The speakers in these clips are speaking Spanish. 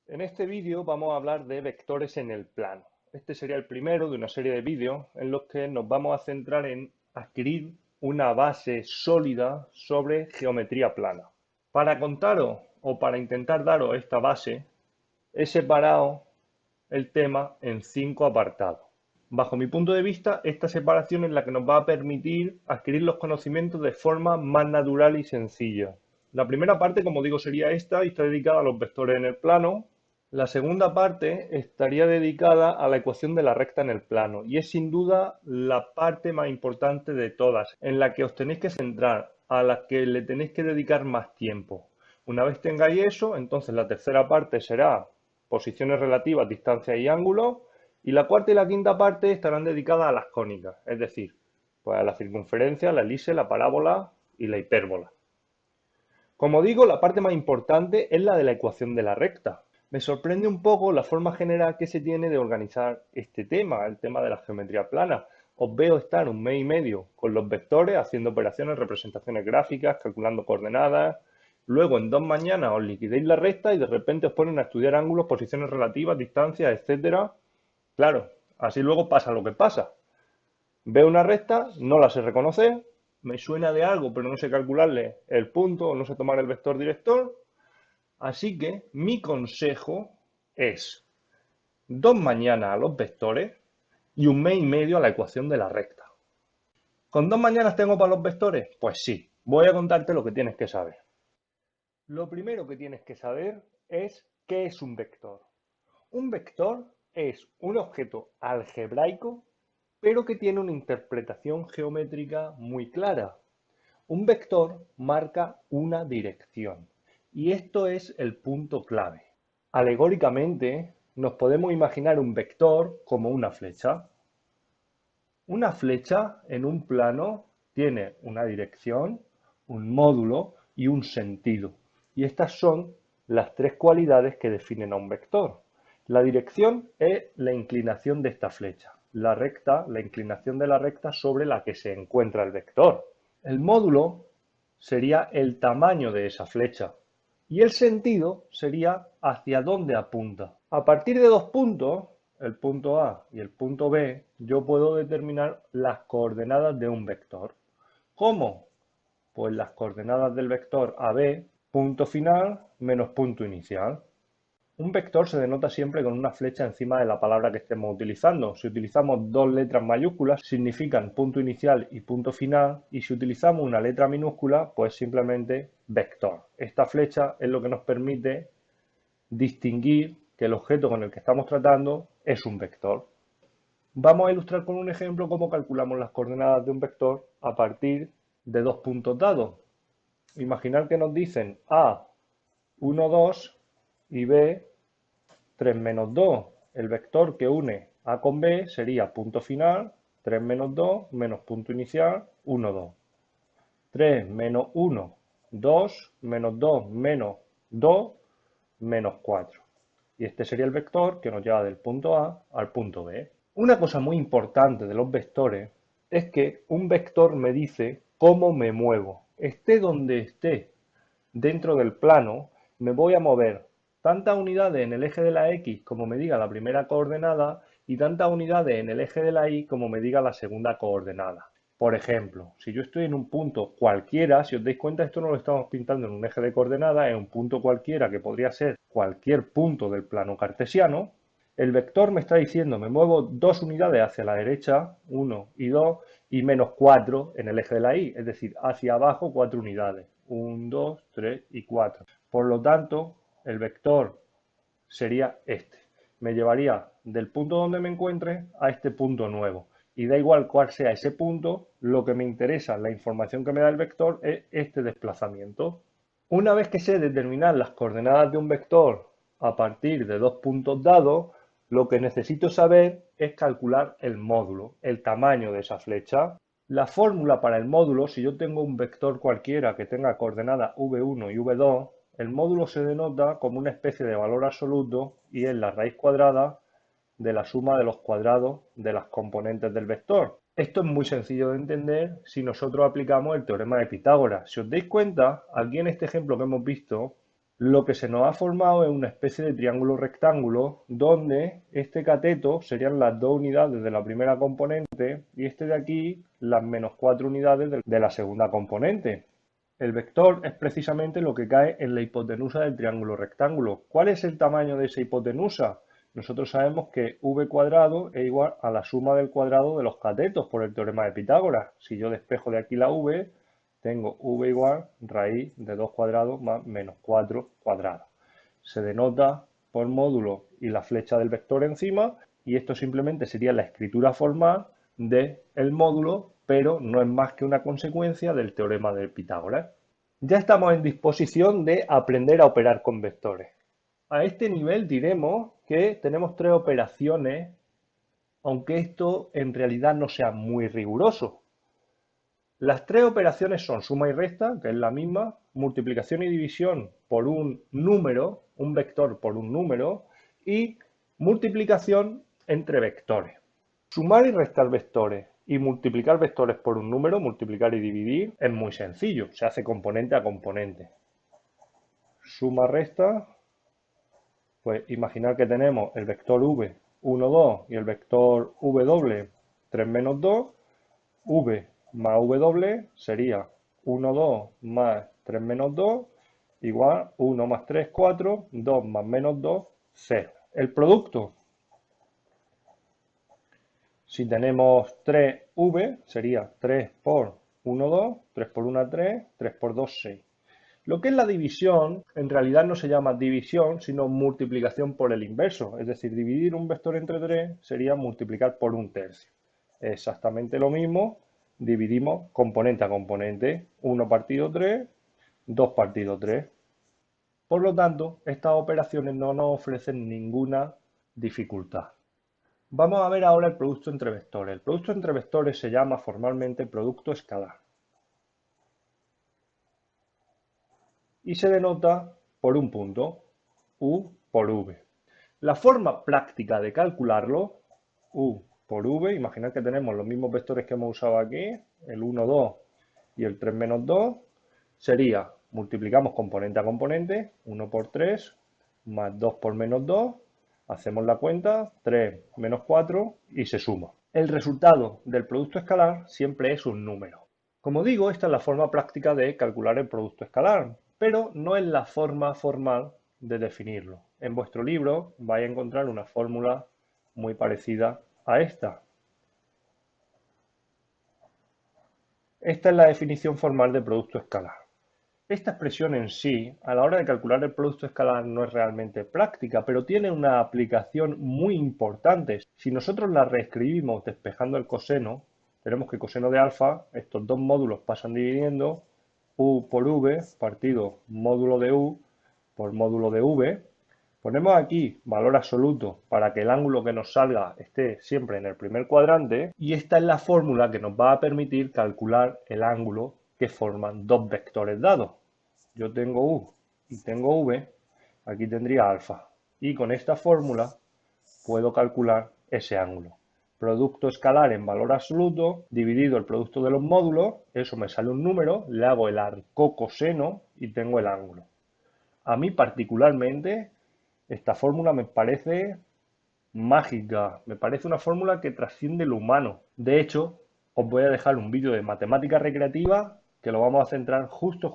En este vídeo vamos a hablar de vectores en el plano. Este sería el primero de una serie de vídeos en los que nos vamos a centrar en adquirir una base sólida sobre geometría plana. Para contaros o para intentar daros esta base, he separado el tema en 5 apartados. Bajo mi punto de vista, esta separación es la que nos va a permitir adquirir los conocimientos de forma más natural y sencilla. La primera parte, como digo, sería esta y está dedicada a los vectores en el plano. La segunda parte estaría dedicada a la ecuación de la recta en el plano y es sin duda la parte más importante de todas, en la que os tenéis que centrar, a la que le tenéis que dedicar más tiempo. Una vez tengáis eso, entonces la tercera parte será posiciones relativas, distancias y ángulos, y la cuarta y la quinta parte estarán dedicadas a las cónicas, es decir, pues a la circunferencia, la elipse, la parábola y la hipérbola. Como digo, la parte más importante es la de la ecuación de la recta. Me sorprende un poco la forma general que se tiene de organizar este tema, el tema de la geometría plana. Os veo estar un mes y medio con los vectores, haciendo operaciones, representaciones gráficas, calculando coordenadas. Luego en 2 mañanas os liquidéis la recta y de repente os ponen a estudiar ángulos, posiciones relativas, distancias, etcétera. Claro, así luego pasa lo que pasa. Veo una recta, no la sé reconocer, me suena de algo, pero no sé calcularle el punto o no sé tomar el vector director. Así que mi consejo es 2 mañanas a los vectores y un mes y medio a la ecuación de la recta. ¿Con 2 mañanas tengo para los vectores? Pues sí, voy a contarte lo que tienes que saber. Lo primero que tienes que saber es qué es un vector. Un vector es un objeto algebraico, pero que tiene una interpretación geométrica muy clara. Un vector marca una dirección y esto es el punto clave. Alegóricamente, nos podemos imaginar un vector como una flecha. Una flecha en un plano tiene una dirección, un módulo y un sentido. Y estas son las tres cualidades que definen a un vector. La dirección es la inclinación de esta flecha. La recta, la inclinación de la recta sobre la que se encuentra el vector. El módulo sería el tamaño de esa flecha y el sentido sería hacia dónde apunta. A partir de dos puntos, el punto A y el punto B, yo puedo determinar las coordenadas de un vector. ¿Cómo? Pues las coordenadas del vector AB, punto final menos punto inicial. Un vector se denota siempre con una flecha encima de la palabra que estemos utilizando. Si utilizamos dos letras mayúsculas, significan punto inicial y punto final, y si utilizamos una letra minúscula, pues simplemente vector. Esta flecha es lo que nos permite distinguir que el objeto con el que estamos tratando es un vector. Vamos a ilustrar con un ejemplo cómo calculamos las coordenadas de un vector a partir de dos puntos dados. Imaginar que nos dicen A, 1, 2 y B, 3 menos 2. El vector que une A con B sería punto final, 3 menos 2, menos punto inicial, 1, 2. 3 menos 1, 2, menos 2, menos 2, menos 4. Y este sería el vector que nos lleva del punto A al punto B. Una cosa muy importante de los vectores es que un vector me dice cómo me muevo. Esté donde esté dentro del plano, me voy a mover tantas unidades en el eje de la X como me diga la primera coordenada y tantas unidades en el eje de la Y como me diga la segunda coordenada. Por ejemplo, si yo estoy en un punto cualquiera, si os dais cuenta, esto no lo estamos pintando en un eje de coordenadas, en un punto cualquiera que podría ser cualquier punto del plano cartesiano, el vector me está diciendo, me muevo 2 unidades hacia la derecha, 1 y 2, y menos 4 en el eje de la Y, es decir, hacia abajo 4 unidades, 1, 2, 3 y 4. Por lo tanto, el vector sería este. Me llevaría del punto donde me encuentre a este punto nuevo. Y da igual cuál sea ese punto, lo que me interesa, la información que me da el vector es este desplazamiento. Una vez que sé determinar las coordenadas de un vector a partir de dos puntos dados, lo que necesito saber es calcular el módulo, el tamaño de esa flecha. La fórmula para el módulo, si yo tengo un vector cualquiera que tenga coordenadas v1 y v2, el módulo se denota como una especie de valor absoluto y es la raíz cuadrada de la suma de los cuadrados de las componentes del vector. Esto es muy sencillo de entender si nosotros aplicamos el teorema de Pitágoras. Si os dais cuenta, aquí en este ejemplo que hemos visto, Lo que se nos ha formado es una especie de triángulo rectángulo donde este cateto serían las 2 unidades de la primera componente y este de aquí las menos 4 unidades de la segunda componente. El vector es precisamente lo que cae en la hipotenusa del triángulo rectángulo. ¿Cuál es el tamaño de esa hipotenusa? Nosotros sabemos que v cuadrado es igual a la suma del cuadrado de los catetos por el teorema de Pitágoras. Si yo despejo de aquí la v, tengo v igual raíz de 2 cuadrados más menos 4 cuadrados. Se denota por módulo y la flecha del vector encima, y esto simplemente sería la escritura formal del módulo, pero no es más que una consecuencia del teorema de Pitágoras. Ya estamos en disposición de aprender a operar con vectores. A este nivel diremos que tenemos 3 operaciones, aunque esto en realidad no sea muy riguroso. Las 3 operaciones son suma y resta, que es la misma, multiplicación y división por un número, un vector por un número, y multiplicación entre vectores. Sumar y restar vectores y multiplicar vectores por un número, multiplicar y dividir, es muy sencillo, se hace componente a componente. Suma, resta, pues imaginar que tenemos el vector v, 1, 2 y el vector v doble, 3 menos 2, v más v doble sería 1, 2 más 3 menos 2 igual 1 más 3, 4, 2 más menos 2, 0. El producto, si tenemos 3v, sería 3 por 1, 2, 3 por 1, 3, 3 por 2, 6. Lo que es la división, en realidad no se llama división, sino multiplicación por el inverso. Es decir, dividir un vector entre 3 sería multiplicar por un tercio. Exactamente lo mismo, dividimos componente a componente. 1 partido 3, 2 partido 3. Por lo tanto, estas operaciones no nos ofrecen ninguna dificultad. Vamos a ver ahora el producto entre vectores. El producto entre vectores se llama formalmente producto escalar y se denota por un punto, u por v. La forma práctica de calcularlo, u por v, imaginad que tenemos los mismos vectores que hemos usado aquí, el 1, 2 y el 3 menos 2, sería, multiplicamos componente a componente, 1 por 3 más 2 por menos 2, hacemos la cuenta, 3 menos 4 y se suma. El resultado del producto escalar siempre es un número. Como digo, esta es la forma práctica de calcular el producto escalar, pero no es la forma formal de definirlo. En vuestro libro vais a encontrar una fórmula muy parecida a esta. Esta es la definición formal de producto escalar. Esta expresión en sí, a la hora de calcular el producto escalar, no es realmente práctica, pero tiene una aplicación muy importante. Si nosotros la reescribimos despejando el coseno, tenemos que coseno de alfa, estos dos módulos pasan dividiendo, u por v partido módulo de u por módulo de v. Ponemos aquí valor absoluto para que el ángulo que nos salga esté siempre en el primer cuadrante y esta es la fórmula que nos va a permitir calcular el ángulo que forman dos vectores dados. Yo tengo u y tengo v, aquí tendría alfa y con esta fórmula puedo calcular ese ángulo. Producto escalar en valor absoluto dividido el producto de los módulos, eso me sale un número, le hago el arcocoseno y tengo el ángulo. A mí particularmente esta fórmula me parece mágica, me parece una fórmula que trasciende lo humano. De hecho, os voy a dejar un vídeo de matemática recreativa que lo vamos a centrar justo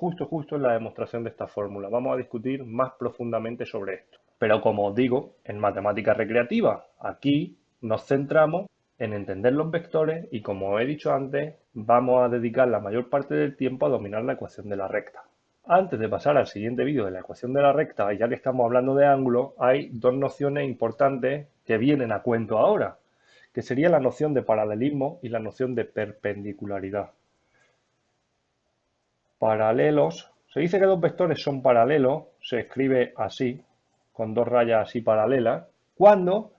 en la demostración de esta fórmula. Vamos a discutir más profundamente sobre esto. Pero como os digo, en matemática recreativa, aquí nos centramos en entender los vectores y como os he dicho antes, vamos a dedicar la mayor parte del tiempo a dominar la ecuación de la recta. Antes de pasar al siguiente vídeo de la ecuación de la recta, ya que estamos hablando de ángulos, hay dos nociones importantes que vienen a cuento ahora, que sería la noción de paralelismo y la noción de perpendicularidad. Paralelos, se dice que dos vectores son paralelos, se escribe así, con dos rayas así paralelas, cuando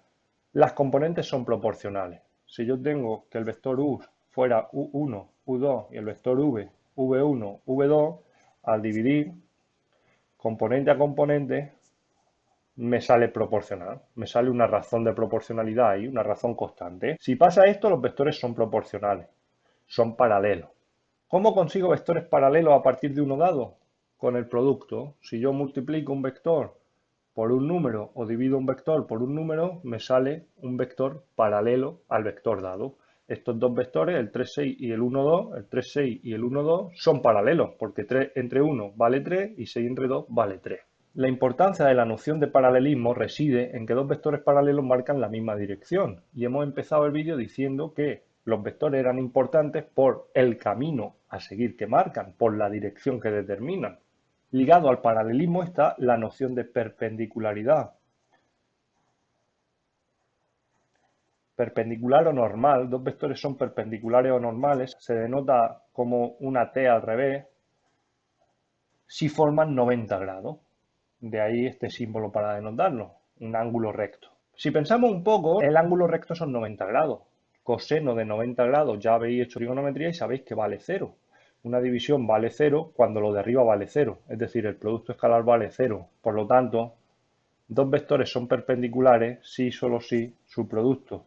las componentes son proporcionales. Si yo tengo que el vector u fuera u1, u2 y el vector v, v1, v2, al dividir componente a componente me sale proporcional, me sale una razón de proporcionalidad ahí, una razón constante. Si pasa esto, los vectores son proporcionales, son paralelos. ¿Cómo consigo vectores paralelos a partir de uno dado? con el producto. Si yo multiplico un vector por un número o divido un vector por un número, me sale un vector paralelo al vector dado. Estos dos vectores, el 3, 6 y el 1, 2, el 3, 6 y el 1, 2, son paralelos, porque 3 entre 1 vale 3 y 6 entre 2 vale 3. La importancia de la noción de paralelismo reside en que dos vectores paralelos marcan la misma dirección, y hemos empezado el vídeo diciendo que los vectores eran importantes por el camino a seguir que marcan, por la dirección que determinan. Ligado al paralelismo está la noción de perpendicularidad. Perpendicular o normal, dos vectores son perpendiculares o normales, se denota como una T al revés si forman 90 grados. De ahí este símbolo para denotarlo, un ángulo recto. Si pensamos un poco, el ángulo recto son 90 grados. Coseno de 90 grados, ya habéis hecho trigonometría y sabéis que vale 0. Una división vale 0 cuando lo de arriba vale 0, es decir, el producto escalar vale 0. Por lo tanto, dos vectores son perpendiculares si y solo si su producto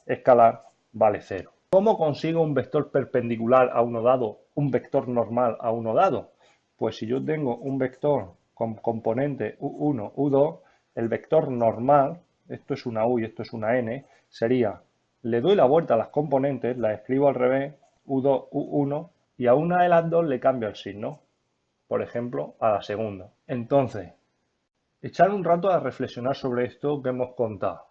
escalar vale 0. ¿Cómo consigo un vector perpendicular a uno dado, un vector normal a uno dado? Pues si yo tengo un vector con componente u1, u2, el vector normal, esto es una u y esto es una n, sería, le doy la vuelta a las componentes, las escribo al revés, u2, u1, y a una de las dos le cambio el signo, por ejemplo, a la segunda. Entonces, echar un rato a reflexionar sobre esto que hemos contado.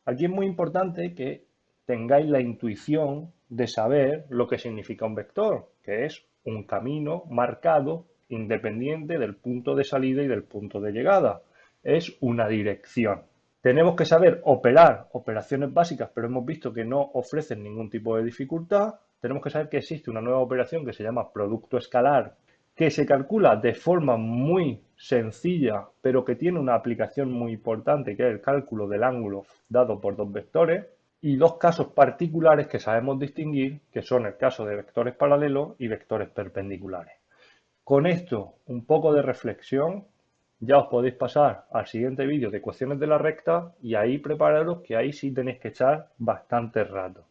Aquí es muy importante que tengáis la intuición de saber lo que significa un vector, que es un camino marcado independiente del punto de salida y del punto de llegada. Es una dirección. Tenemos que saber operar operaciones básicas, pero hemos visto que no ofrecen ningún tipo de dificultad. Tenemos que saber que existe una nueva operación que se llama producto escalar, que se calcula de forma muy sencilla, pero que tiene una aplicación muy importante, que es el cálculo del ángulo dado por dos vectores, y dos casos particulares que sabemos distinguir, que son el caso de vectores paralelos y vectores perpendiculares. Con esto, un poco de reflexión, ya os podéis pasar al siguiente vídeo de ecuaciones de la recta y ahí prepararos que ahí sí tenéis que echar bastante rato.